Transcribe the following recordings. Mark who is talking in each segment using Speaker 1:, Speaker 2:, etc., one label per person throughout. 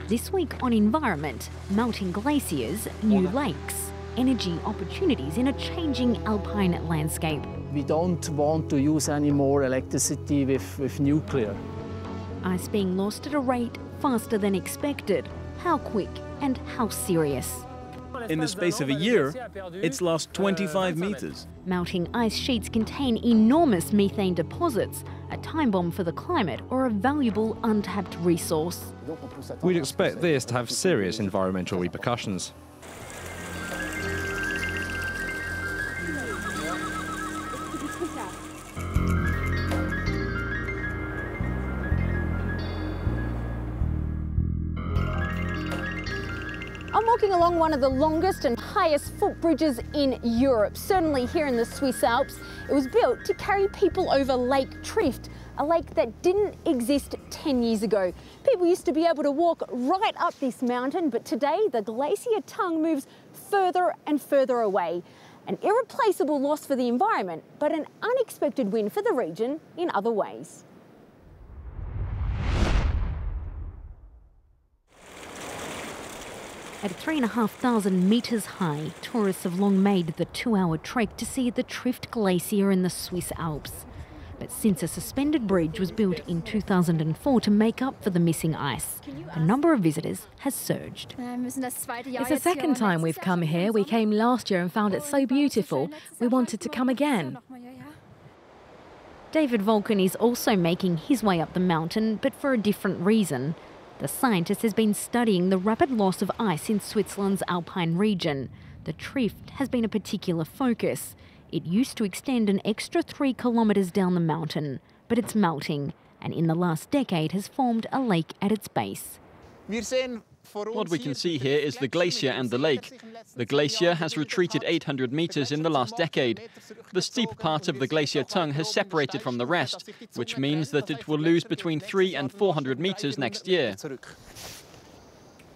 Speaker 1: This week on Environment, melting glaciers, new lakes, energy opportunities in a changing alpine landscape.
Speaker 2: We don't want to use any more electricity with nuclear.
Speaker 1: Ice being lost at a rate faster than expected. How quick and how serious?
Speaker 3: In the space of a year, it's lost 25 meters.
Speaker 1: Melting ice sheets contain enormous methane deposits, a time bomb for the climate or a valuable untapped resource.
Speaker 4: We'd expect this to have serious environmental repercussions.
Speaker 1: I'm walking along one of the longest and highest footbridges in Europe, certainly here in the Swiss Alps. It was built to carry people over Lake Trift, a lake that didn't exist 10 years ago. People used to be able to walk right up this mountain, but today the glacier tongue moves further and further away. An irreplaceable loss for the environment, but an unexpected win for the region in other ways. At 3,500 metres high, tourists have long made the 2-hour trek to see the Trift Glacier in the Swiss Alps. But since a suspended bridge was built in 2004 to make up for the missing ice, the number of visitors has surged.
Speaker 5: It's the second time we've come here. We came last year and found it so beautiful. We wanted to come again.
Speaker 1: David Volken is also making his way up the mountain, but for a different reason. The scientist has been studying the rapid loss of ice in Switzerland's Alpine region. The Trift has been a particular focus. It used to extend an extra 3 kilometres down the mountain, but it's melting, and in the last decade has formed a lake at its base.
Speaker 3: What we can see here is the glacier and the lake. The glacier has retreated 800 meters in the last decade. The steep part of the glacier tongue has separated from the rest, which means that it will lose between 300 and 400 meters next year.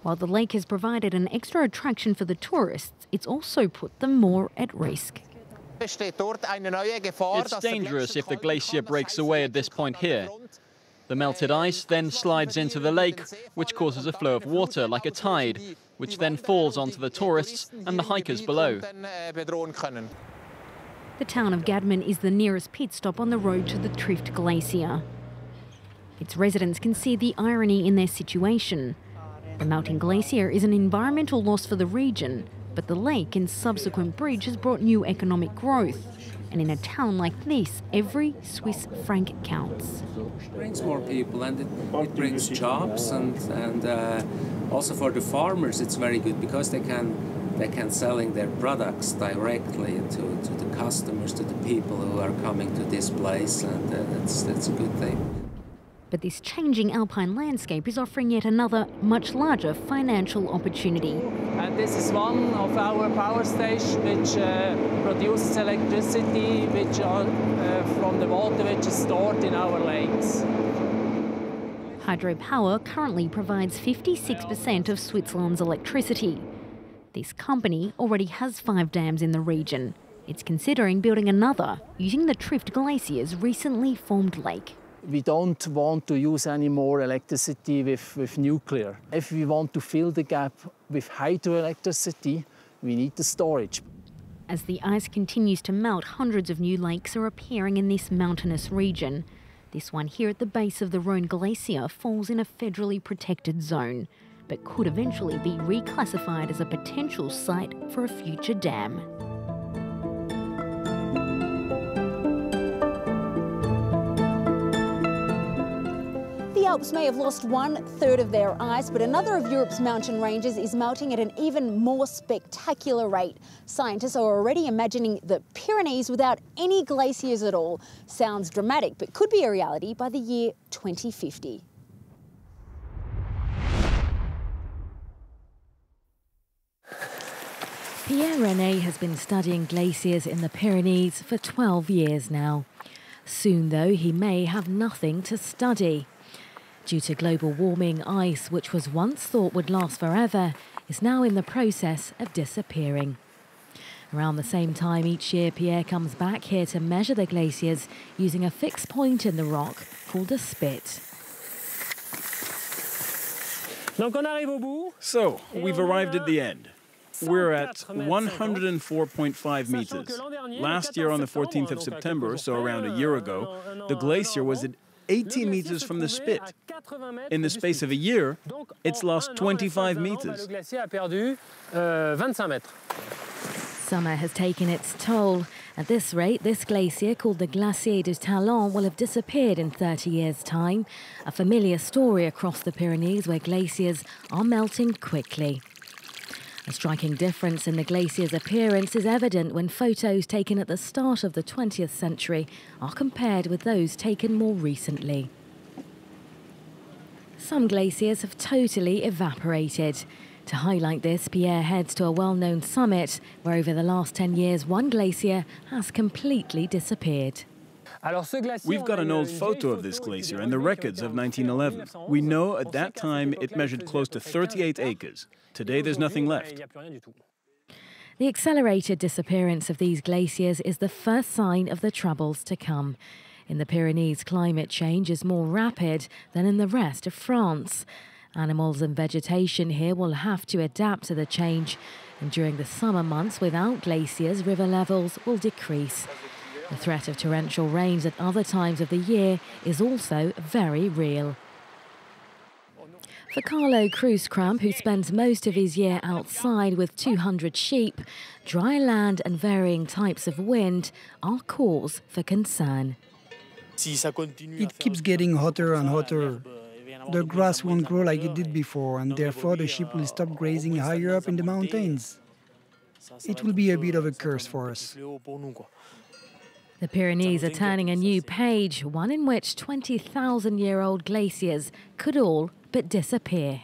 Speaker 1: While the lake has provided an extra attraction for the tourists, it's also put them more at risk.
Speaker 3: It's dangerous if the glacier breaks away at this point here. The melted ice then slides into the lake, which causes a flow of water like a tide, which then falls onto the tourists and the hikers below.
Speaker 1: The town of Gadman is the nearest pit stop on the road to the Trift Glacier. Its residents can see the irony in their situation. The melting glacier is an environmental loss for the region, but the lake and subsequent bridge has brought new economic growth. And in a town like this, every Swiss franc counts.
Speaker 6: It brings more people and it brings jobs and also for the farmers it's very good because they can selling their products directly to the customers, to the people who are coming to this place, and that's a good thing.
Speaker 1: But this changing alpine landscape is offering yet another, much larger financial opportunity.
Speaker 7: And this is one of our power stations which produces electricity which are from the water which is stored in our lakes.
Speaker 1: Hydropower currently provides 56% of Switzerland's electricity. This company already has 5 dams in the region. It's considering building another, using the Trift Glacier's recently formed lake.
Speaker 2: We don't want to use any more electricity with nuclear. If we want to fill the gap with hydroelectricity, we need the storage.
Speaker 1: As the ice continues to melt, hundreds of new lakes are appearing in this mountainous region. This one here at the base of the Rhone Glacier falls in a federally protected zone, but could eventually be reclassified as a potential site for a future dam. The Alps may have lost 1/3 of their ice, but another of Europe's mountain ranges is melting at an even more spectacular rate. Scientists are already imagining the Pyrenees without any glaciers at all. Sounds dramatic, but could be a reality by the year 2050.
Speaker 5: Pierre René has been studying glaciers in the Pyrenees for 12 years now. Soon, though, he may have nothing to study. Due to global warming, ice, which was once thought would last forever, is now in the process of disappearing. Around the same time each year, Pierre comes back here to measure the glaciers using a fixed point in the rock called a spit.
Speaker 8: So, we've arrived at the end. We're at 104.5 meters. Last year on the 14th of September, so around a year ago, the glacier was at 80 meters from the spit. In the space of a year, it's lost 25 meters.
Speaker 5: Summer has taken its toll. At this rate, this glacier, called the Glacier du Talent, will have disappeared in 30 years' time. A familiar story across the Pyrenees where glaciers are melting quickly. A striking difference in the glacier's appearance is evident when photos taken at the start of the 20th century are compared with those taken more recently. Some glaciers have totally evaporated. To highlight this, Pierre heads to a well-known summit where over the last 10 years one glacier has completely disappeared.
Speaker 8: We've got an old photo of this glacier and the records of 1911. We know at that time it measured close to 38 acres. Today there's nothing left.
Speaker 5: The accelerated disappearance of these glaciers is the first sign of the troubles to come. In the Pyrenees, climate change is more rapid than in the rest of France. Animals and vegetation here will have to adapt to the change, and during the summer months without glaciers, river levels will decrease. The threat of torrential rains at other times of the year is also very real. For Carlo Cruzcramp, who spends most of his year outside with 200 sheep, dry land and varying types of wind are cause for concern.
Speaker 9: It keeps getting hotter and hotter. The grass won't grow like it did before, and therefore the sheep will stop grazing higher up in the mountains. It will be a bit of a curse for us.
Speaker 5: The Pyrenees are turning a new page, one in which 20,000-year-old glaciers could all but disappear.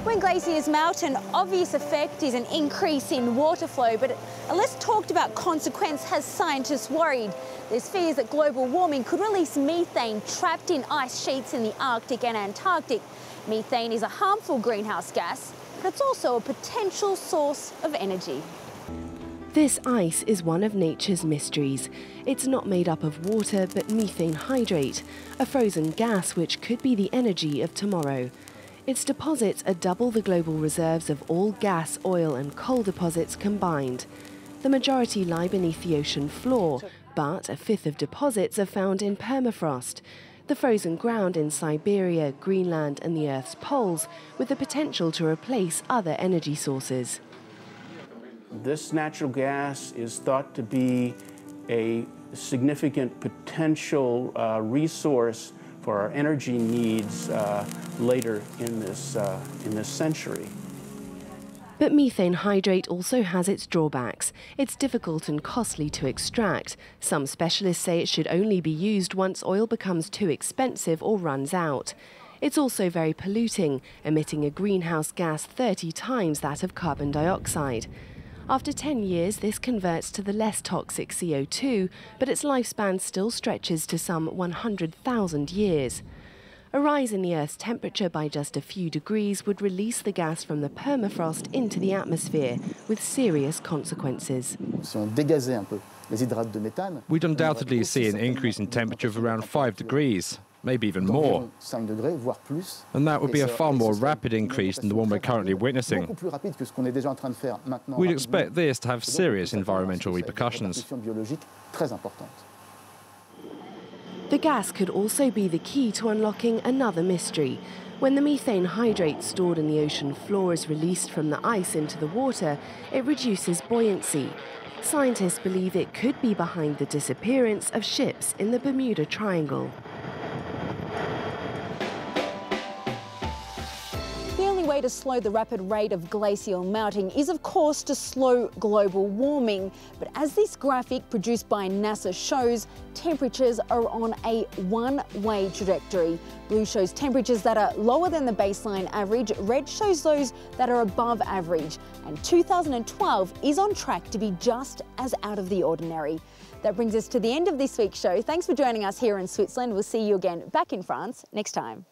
Speaker 1: When glaciers melt, an obvious effect is an increase in water flow, but a less talked about consequence has scientists worried. There's fears that global warming could release methane trapped in ice sheets in the Arctic and Antarctic. Methane is a harmful greenhouse gas, but it's also a potential source of energy.
Speaker 10: This ice is one of nature's mysteries. It's not made up of water, but methane hydrate, a frozen gas which could be the energy of tomorrow. Its deposits are double the global reserves of all gas, oil and coal deposits combined. The majority lie beneath the ocean floor, but a fifth of deposits are found in permafrost, the frozen ground in Siberia, Greenland and the Earth's poles, with the potential to replace other energy sources.
Speaker 11: This natural gas is thought to be a significant potential resource for our energy needs later in this century.
Speaker 10: But methane hydrate also has its drawbacks. It's difficult and costly to extract. Some specialists say it should only be used once oil becomes too expensive or runs out. It's also very polluting, emitting a greenhouse gas 30 times that of carbon dioxide. After 10 years, this converts to the less toxic CO2, but its lifespan still stretches to some 100,000 years. A rise in the Earth's temperature by just a few degrees would release the gas from the permafrost into the atmosphere, with serious consequences.
Speaker 4: We'd undoubtedly see an increase in temperature of around 5 degrees, maybe even more. And that would be a far more rapid increase than the one we're currently witnessing. We'd expect this to have serious environmental repercussions.
Speaker 10: The gas could also be the key to unlocking another mystery. When the methane hydrate stored in the ocean floor is released from the ice into the water, it reduces buoyancy. Scientists believe it could be behind the disappearance of ships in the Bermuda Triangle.
Speaker 1: The only way to slow the rapid rate of glacial melting is, of course, to slow global warming. But as this graphic produced by NASA shows, temperatures are on a one-way trajectory. Blue shows temperatures that are lower than the baseline average, red shows those that are above average. And 2012 is on track to be just as out of the ordinary. That brings us to the end of this week's show. Thanks for joining us here in Switzerland. We'll see you again back in France next time.